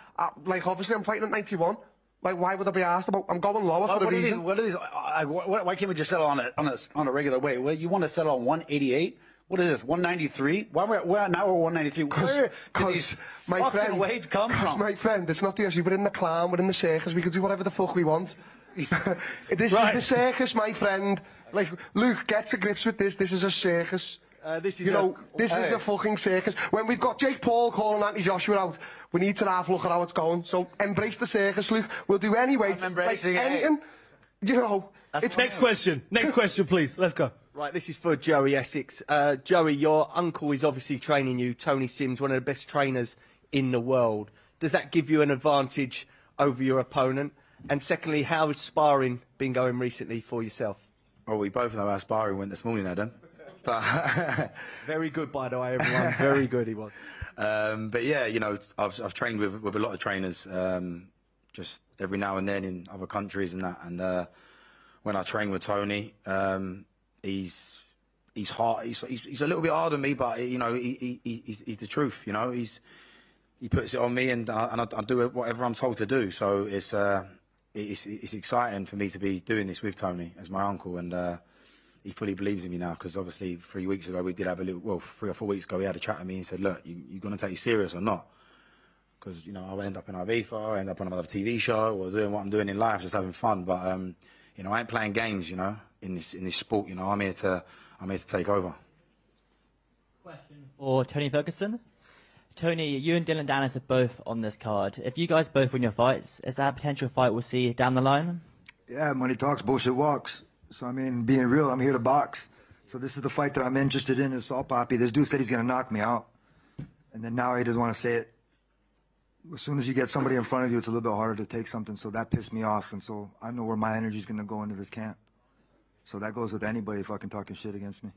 Speaker 19: like obviously I'm fighting at 91. Like, why would I be asked about? I'm going lower for a reason.
Speaker 18: What are these? Why can't we just settle on a regular weight? What, you want to settle on 188? What is this? 193? Why we're now we're 193? Because my friend,
Speaker 19: weights
Speaker 18: come from?
Speaker 19: My friend, it's not the issue. We're in the clown. We're in the circus. We can do whatever the fuck we want. This is the circus, my friend. Like, Luke, get to grips with this. This is a circus. This is a fucking circus. When we've got Jake Paul calling Anthony Joshua out, we need to have a look at how it's going. So embrace the circus, Luke. We'll do any weight, like anything. You know.
Speaker 11: Next question. Next question, please. Let's go.
Speaker 22: Right, this is for Joey Essex. Joey, your uncle is obviously training you. Tony Sims, one of the best trainers in the world. Does that give you an advantage over your opponent? And secondly, how has sparring been going recently for yourself?
Speaker 17: Well, we both know how sparring went this morning, Adam. But
Speaker 22: very good, by the way, everyone. Very good, he was.
Speaker 17: But yeah, you know, I've trained with a lot of trainers, just every now and then in other countries and that. And when I train with Tony, he's he's hard. He's a little bit harder than me, but you know, he's the truth. You know, he puts it on me, and I do whatever I'm told to do. So it's exciting for me to be doing this with Tony as my uncle, and he fully believes in me now, because obviously 3 weeks ago we did have a little, well, 3 or 4 weeks ago he had a chat with me and said, look, you're going to take it serious or not? Because, you know, I end up in Ibiza, I end up on another TV show, or doing what I'm doing in life, just having fun. But, you know, I ain't playing games, you know, in this sport. You know, I'm here to take over.
Speaker 2: Question for Tony Ferguson. Tony, you and Dylan Dennis are both on this card. If you guys both win your fights, is that a potential fight we'll see down the line?
Speaker 14: Yeah, money talks, bullshit walks. So, I mean, being real, I'm here to box. So this is the fight that I'm interested in, is Salt Papi. This dude said he's going to knock me out. And then now he doesn't want to say it. As soon as you get somebody in front of you, it's a little bit harder to take something. So that pissed me off. And so I know where my energy is going to go into this camp. So that goes with anybody fucking talking shit against me.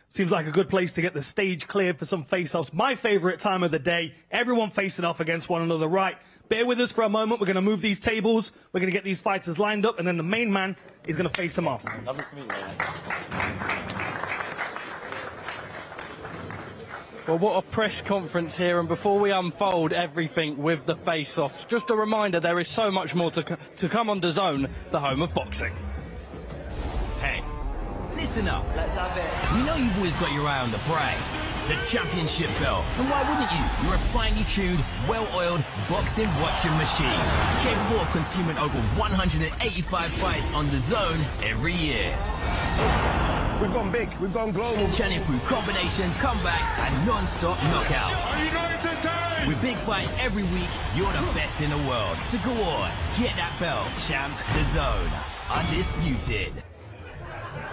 Speaker 11: Seems like a good place to get the stage cleared for some face-offs. My favorite time of the day. Everyone facing off against one another. Right, bear with us for a moment. We're going to move these tables. We're going to get these fighters lined up, and then the main man is going to face them off.
Speaker 2: Lovely to meet you.
Speaker 21: Well, what a press conference here, and before we unfold everything with the face-offs, just a reminder, there is so much more to come on DAZN, the home of boxing.
Speaker 3: Hey, listen up. Let's have it. We know you've always got your eye on the prize, the championship belt. And why wouldn't you? You're a finely tuned, well-oiled boxing watching machine, capable of consuming over 185 fights on DAZN every year.
Speaker 19: We've gone big, we've gone global.
Speaker 3: Churning through combinations, comebacks, and non-stop knockouts.
Speaker 8: Are you going to take?
Speaker 3: With big fights every week, you're the best in the world. So go on, get that belt, champ. DAZN, undisputed.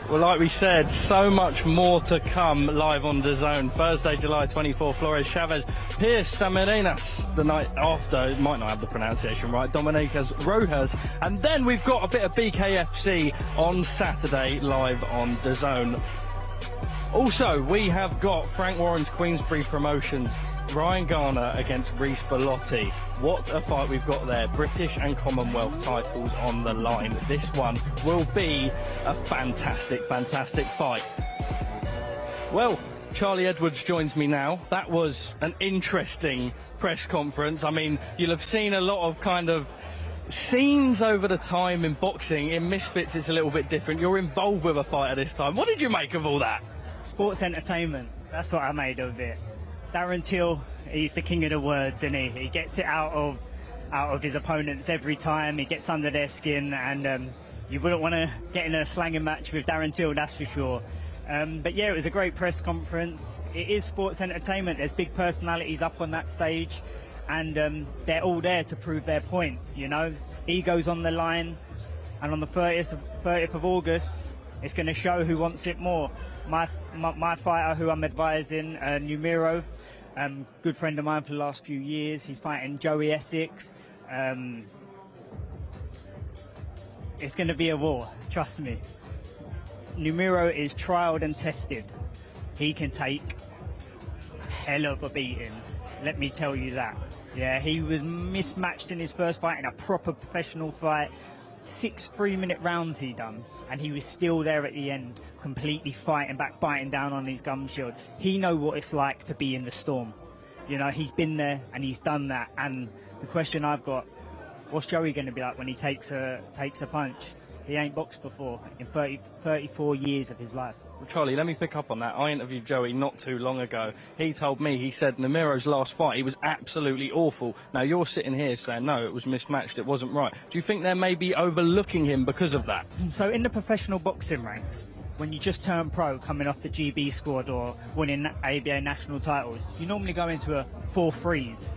Speaker 21: Well, like we said, so much more to come live on DAZN. Thursday, July 24, Flores Chavez, Pierce Tamarinas, the night after, it might not have the pronunciation right, Dominicas Rojas. And then we've got a bit of BKFC on Saturday, live on DAZN. Also, we have got Frank Warren's Queensbury Promotions, Ryan Garner against Reece Bellotti. What a fight we've got there. British and Commonwealth titles on the line. This one will be a fantastic, fantastic fight. Well, Charlie Edwards joins me now. That was an interesting press conference. I mean, you'll have seen a lot of kind of scenes over the time in boxing. In Misfits, it's a little bit different. You're involved with a fighter this time. What did you make of all that?
Speaker 23: Sports entertainment. That's what I made of it. Darren Till, he's the king of the words, isn't he? He gets it out of his opponents every time. He gets under their skin, and you wouldn't want to get in a slanging match with Darren Till, that's for sure. But yeah, it was a great press conference. It is sports entertainment. There's big personalities up on that stage, and they're all there to prove their point, you know. Ego's on the line, and on the 30th of August, it's going to show who wants it more. My fighter, who I'm advising, Numero, good friend of mine for the last few years. He's fighting Joey Essex. It's going to be a war, trust me. Numero is trialed and tested. He can take a hell of a beating, let me tell you that. Yeah, he was mismatched in his first fight, in a proper professional fight. 6 3-minute rounds he done, and he was still there at the end, completely fighting back, biting down on his gum shield. He know what it's like to be in the storm. You know, he's been there and he's done that. And the question I've got, what's Joey going to be like when he takes a punch? He ain't boxed before in 34 years of his life.
Speaker 21: Well, Charlie, let me pick up on that. I interviewed Joey not too long ago. He told me, he said Namiro's last fight, he was absolutely awful. Now, you're sitting here saying, no, it was mismatched, it wasn't right. Do you think they're maybe overlooking him because of that?
Speaker 23: So in the professional boxing ranks, when you just turn pro, coming off the GB squad or winning ABA national titles, you normally go into a 4-3s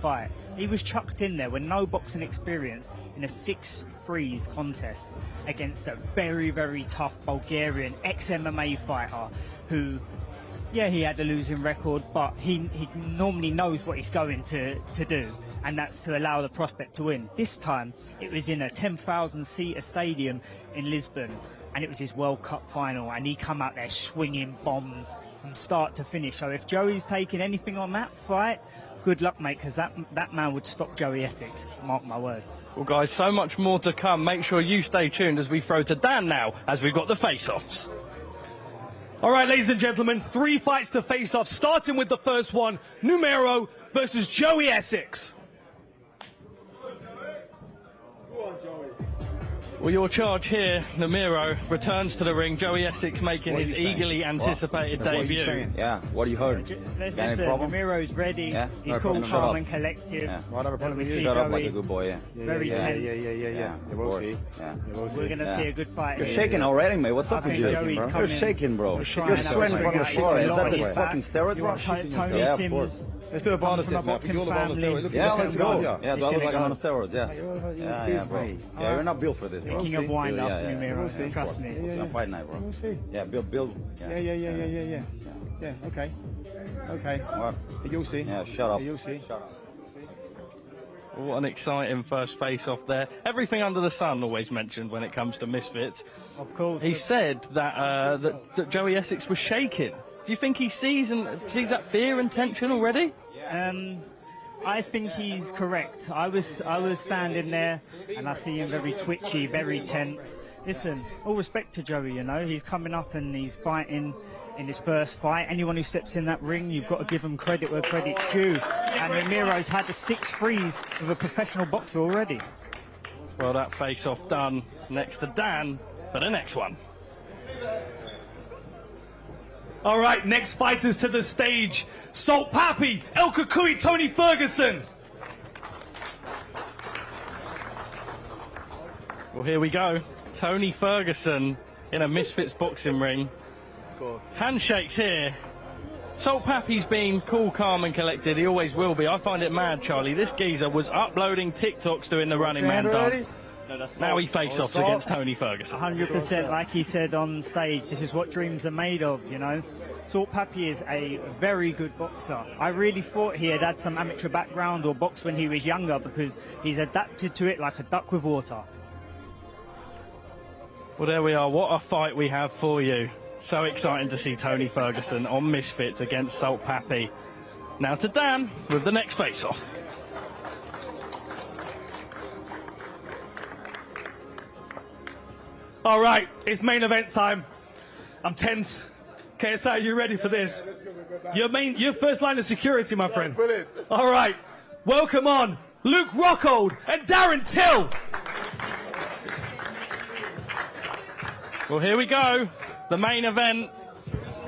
Speaker 23: fight. He was chucked in there with no boxing experience in a 6-3s contest against a very, very tough Bulgarian ex-MMA fighter who, yeah, he had a losing record, but he normally knows what he's going to do, and that's to allow the prospect to win. This time, it was in a 10,000-seater stadium in Lisbon, and it was his World Cup final, and he come out there swinging bombs from start to finish. So if Joey's taking anything on that fight, good luck, mate, because that man would stop Joey Essex. Mark my words.
Speaker 21: Well, guys, so much more to come. Make sure you stay tuned as we throw to Dan now, as we've got the face-offs.
Speaker 11: All right, ladies and gentlemen, 3 fights to face off, starting with the first one, Numero versus Joey Essex. Well, your charge here, Numero, returns to the ring. Joey Essex making his eagerly anticipated debut.
Speaker 1: Yeah, what you heard?
Speaker 23: Listen, Numero's ready.
Speaker 1: Yeah?
Speaker 23: He's called calm and collective.
Speaker 1: Yeah.
Speaker 23: When we see
Speaker 1: Shut up
Speaker 23: Joey,
Speaker 1: like a good boy, yeah.
Speaker 23: very tense.
Speaker 1: Yeah, we'll see. Yeah.
Speaker 23: We're going to see a good fight.
Speaker 1: You're shaking already, mate. What's up
Speaker 23: I
Speaker 1: with
Speaker 23: think
Speaker 1: you?
Speaker 23: Joey's
Speaker 1: You're
Speaker 23: coming.
Speaker 1: shaking, bro.
Speaker 23: We're
Speaker 1: You're
Speaker 23: trying
Speaker 1: sweating
Speaker 23: out
Speaker 1: from the
Speaker 23: something
Speaker 1: floor.
Speaker 23: out.
Speaker 1: Is that the
Speaker 23: He's
Speaker 1: fucking
Speaker 23: back.
Speaker 1: steroids,
Speaker 23: You
Speaker 1: bro?
Speaker 23: want Tony
Speaker 1: Yeah, of
Speaker 23: Sims.
Speaker 1: course.
Speaker 23: Let's do a ball of this, boxing family.
Speaker 1: Yeah, let's go. Yeah, do I look like I'm on
Speaker 23: go.
Speaker 1: steroids? Yeah. Yeah, bro. Yeah, you're not built for this, bro.
Speaker 23: King of wind up, Numero.
Speaker 1: Yeah,
Speaker 23: Trust me.
Speaker 1: It's a fight night, bro.
Speaker 6: We'll see.
Speaker 1: Yeah, build.
Speaker 6: Yeah, okay. Okay.
Speaker 1: What?
Speaker 6: You'll see.
Speaker 1: Yeah, shut up.
Speaker 6: You'll see.
Speaker 1: Shut up.
Speaker 11: What an exciting first face-off there. Everything under the sun always mentioned when it comes to Misfits.
Speaker 23: Of course.
Speaker 11: He said that, that Joey Essex was shaking. Do you think he sees that fear and tension already?
Speaker 23: I think he's correct. I was standing there and I see him very twitchy, very tense. Listen, all respect to Joey, you know. He's coming up and he's fighting in his first fight. Anyone who steps in that ring, you've got to give him credit where credit's due. And Numero's had the 6 frees of a professional boxer already.
Speaker 11: Well, that face-off done. Next to Dan for the next one. All right, next fighters to the stage. Salt Papi, El Kukui, Tony Ferguson. Well, here we go. Tony Ferguson in a Misfits boxing ring.
Speaker 6: Of course.
Speaker 11: Handshakes here. Salt Papi's been cool, calm and collected. He always will be. I find it mad, Charlie. This geezer was uploading TikToks doing the running man dance. Now he face-offs against Tony Ferguson.
Speaker 23: 100%, like he said on stage, this is what dreams are made of, you know. Salt Papi is a very good boxer. I really thought he had some amateur background or boxed when he was younger because he's adapted to it like a duck with water.
Speaker 11: Well, there we are. What a fight we have for you. So exciting to see Tony Ferguson on Misfits against Salt Papi. Now to Dan with the next face-off. All right, it's main event time. I'm tense. KSI, are you ready for this? Your first line of security, my friend.
Speaker 4: Brilliant.
Speaker 11: All right, welcome on Luke Rockhold and Darren Till. Well, here we go. The main event.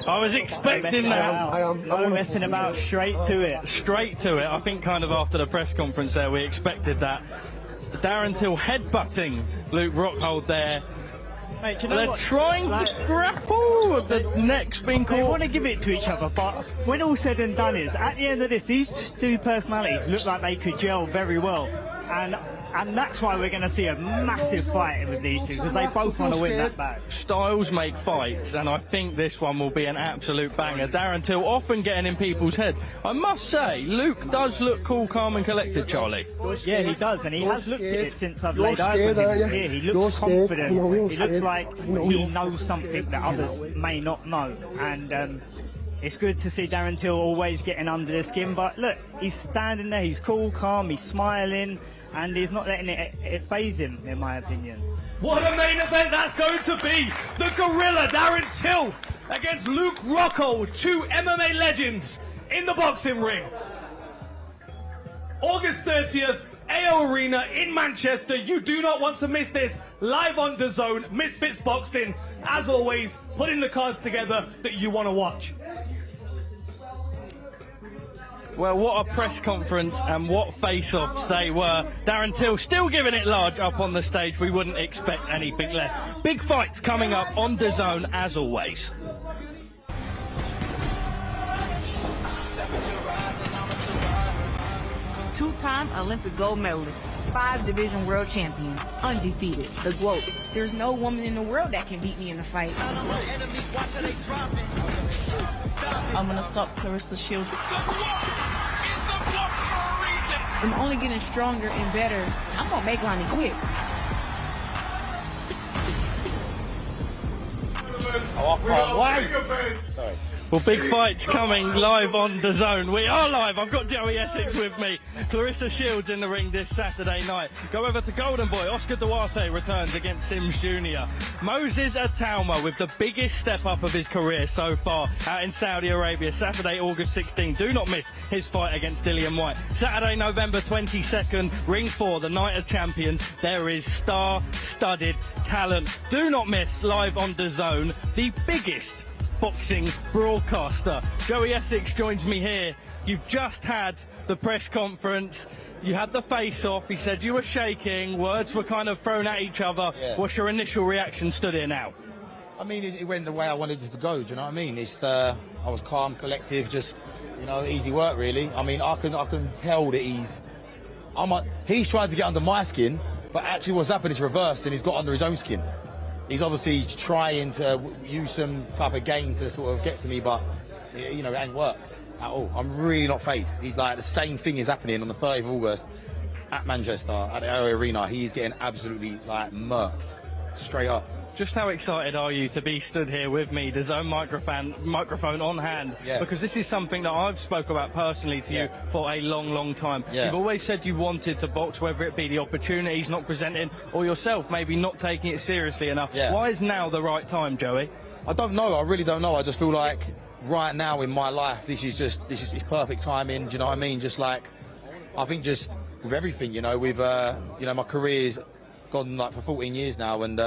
Speaker 11: I was expecting that.
Speaker 23: No messing about, straight to it.
Speaker 11: Straight to it. I think kind of after the press conference there, we expected that. Darren Till headbutting Luke Rockhold there.
Speaker 23: Mate, do you know
Speaker 11: They're
Speaker 23: what?
Speaker 11: trying to grapple. The neck's been caught.
Speaker 23: They want to give it to each other, but when all said and done is, at the end of this, these two personalities look like they could gel very well. And that's why we're going to see a massive fight with these two, because they both want to win that back.
Speaker 11: Styles make fights, and I think this one will be an absolute banger. Darren Till often getting in people's heads. I must say, Luke does look cool, calm and collected, Charlie.
Speaker 23: Yeah, he does, and he has looked at it since I've laid eyes on him here. He looks confident. He looks like he knows something that others may not know. And it's good to see Darren Till always getting under the skin, but look, he's standing there, he's cool, calm, he's smiling, and he's not letting it faze him, in my opinion.
Speaker 11: What a main event that's going to be! The Gorilla Darren Till against Luke Rockhold, 2 MMA legends in the boxing ring. August 30th, AO Arena in Manchester. You do not want to miss this. Live on DAZN, Misfits Boxing. As always, putting the cards together that you want to watch. Well, what a press conference and what face-offs they were. Darren Till still giving it large up on the stage. We wouldn't expect anything less. Big fights coming up on DAZN as always.
Speaker 7: Two-time Olympic gold medalist, 5 division world champion, undefeated, the GOAT. There's no woman in the world that can beat me in a fight. I'm gonna stop Clarissa Shields. I'm only getting stronger and better. I'm gonna make Lonnie quit.
Speaker 22: Oh, I can't wait. Sorry.
Speaker 21: Well, big fights coming live on DAZN. We are live. I've got Joey Essex with me. Clarissa Shields in the ring this Saturday night. Go over to Golden Boy. Oscar Duarte returns against Sims Jr. Moses Atauma with the biggest step up of his career so far out in Saudi Arabia. Saturday, August 16. Do not miss his fight against Dillian White. Saturday, November 22nd, Ring 4, the Night of Champions. There is star-studded talent. Do not miss live on DAZN, the biggest boxing broadcaster. Joey Essex joins me here. You've just had the press conference. You had the face-off. He said you were shaking. Words were kind of thrown at each other.
Speaker 17: Yeah.
Speaker 21: What's your initial reaction stood here now?
Speaker 17: I mean, it went the way I wanted it to go. Do you know what I mean? I was calm, collective, just, you know, easy work, really. I mean, I can tell that he's trying to get under my skin, but actually what's happened is reversed, and he's got under his own skin. He's obviously trying to use some type of game to sort of get to me, but, you know, it ain't worked at all. I'm really not phased. He's like, the same thing is happening on the 30th of August at Manchester, at the Aero Arena. He's getting absolutely, like, murked, straight up.
Speaker 21: Just how excited are you to be stood here with me, DAZN microphone on hand?
Speaker 17: Yeah.
Speaker 21: Because this is something that I've spoke about personally to you for a long, long time.
Speaker 17: Yeah.
Speaker 21: You've always said you wanted to box, whether it be the opportunities not presenting or yourself maybe not taking it seriously enough.
Speaker 17: Yeah.
Speaker 21: Why is now the right time, Joey?
Speaker 17: I don't know. I really don't know. I just feel like right now in my life, this is perfect timing. Do you know what I mean? Just like, I think just with everything, you know, with you know, my career's gone like for 14 years now, and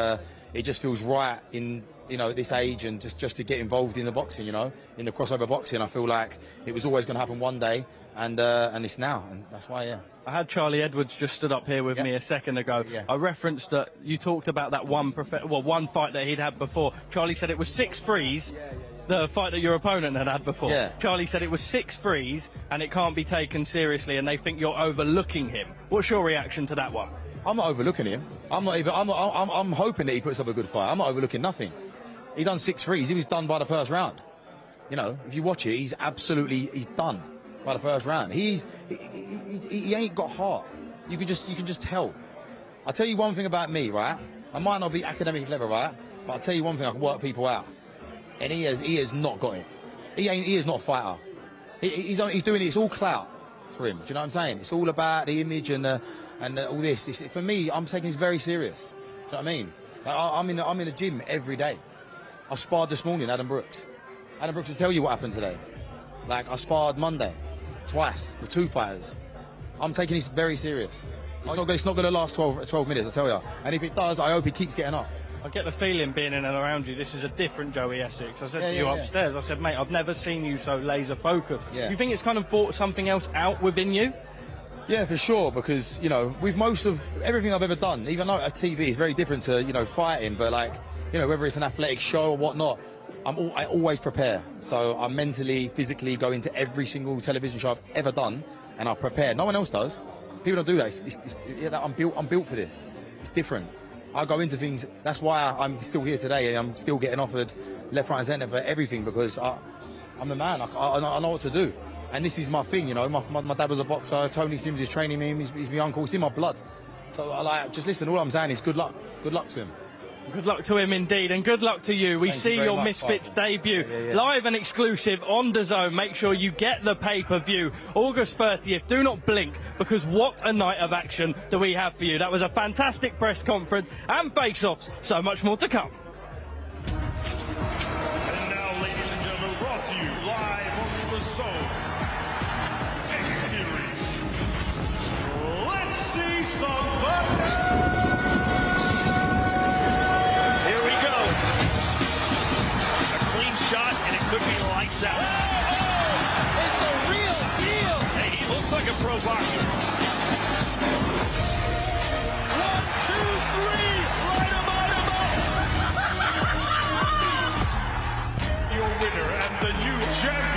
Speaker 17: it just feels right in, you know, at this age, and just to get involved in the boxing, you know, in the crossover boxing. I feel like it was always going to happen one day, and it's now, and that's why, yeah.
Speaker 21: I had Charlie Edwards just stood up here with me a second ago.
Speaker 17: Yeah.
Speaker 21: I referenced that you talked about that one fight that he'd had before. Charlie said it was 6 threes. The fight that your opponent had before.
Speaker 17: Yeah.
Speaker 21: Charlie said it was 6 threes and it can't be taken seriously, and they think you're overlooking him. What's your reaction to that one?
Speaker 17: I'm not overlooking him. I'm hoping that he puts up a good fight. I'm not overlooking nothing. He done 6 threes. He was done by the first round. You know, if you watch it, he's done by the first round. He ain't got heart. You can just tell. I'll tell you one thing about me, right? I might not be academically clever, right? But I'll tell you one thing, I can work people out. And he has not got it. He is not a fighter. He's doing it. It's all clout for him. Do you know what I'm saying? It's all about the image and all this. For me, I'm taking this very serious. Do you know what I mean? Like, I'm in a gym every day. I sparred this morning, Adam Brooks. Adam Brooks will tell you what happened today. Like, I sparred Monday, twice, with 2 fighters. I'm taking this very serious. It's not going to last 12 minutes, I tell you. And if it does, I hope he keeps getting up.
Speaker 21: I get the feeling, being in and around you, this is a different Joey Essex. I said to you upstairs, I said, mate, I've never seen you so laser focused.
Speaker 17: Yeah.
Speaker 21: You think it's kind of brought something else out within you?
Speaker 17: Yeah, for sure, because, you know, with most of everything I've ever done, even though a TV is very different to, you know, fighting, but like, you know, whether it's an athletic show or whatnot, I always prepare. So I mentally, physically go into every single television show I've ever done, and I prepare. No one else does. People don't do that. I'm built for this. It's different. I go into things. That's why I'm still here today, and I'm still getting offered left, right, and centre for everything, because I'm the man. I know what to do, and this is my thing. You know, my dad was a boxer. Tony Sims is training me. He's my uncle. It's in my blood. So just listen. All I'm saying is good luck. Good luck to him.
Speaker 21: Good luck to him indeed, and good luck to you. We see your Misfits debut live and exclusive on DAZN. Make sure you get the pay-per-view August 30th. Do not blink, because what a night of action that we have for you. That was a fantastic press conference and face-offs. So much more to come.
Speaker 8: And now, ladies and gentlemen, brought to you live on the DAZN X Series. Let's see some fun.
Speaker 5: Shot, and it could be lights out. Oh, it's the real deal. Hey, he looks like a pro boxer. 1, 2, 3, light him up.
Speaker 8: Your winner and the new champion.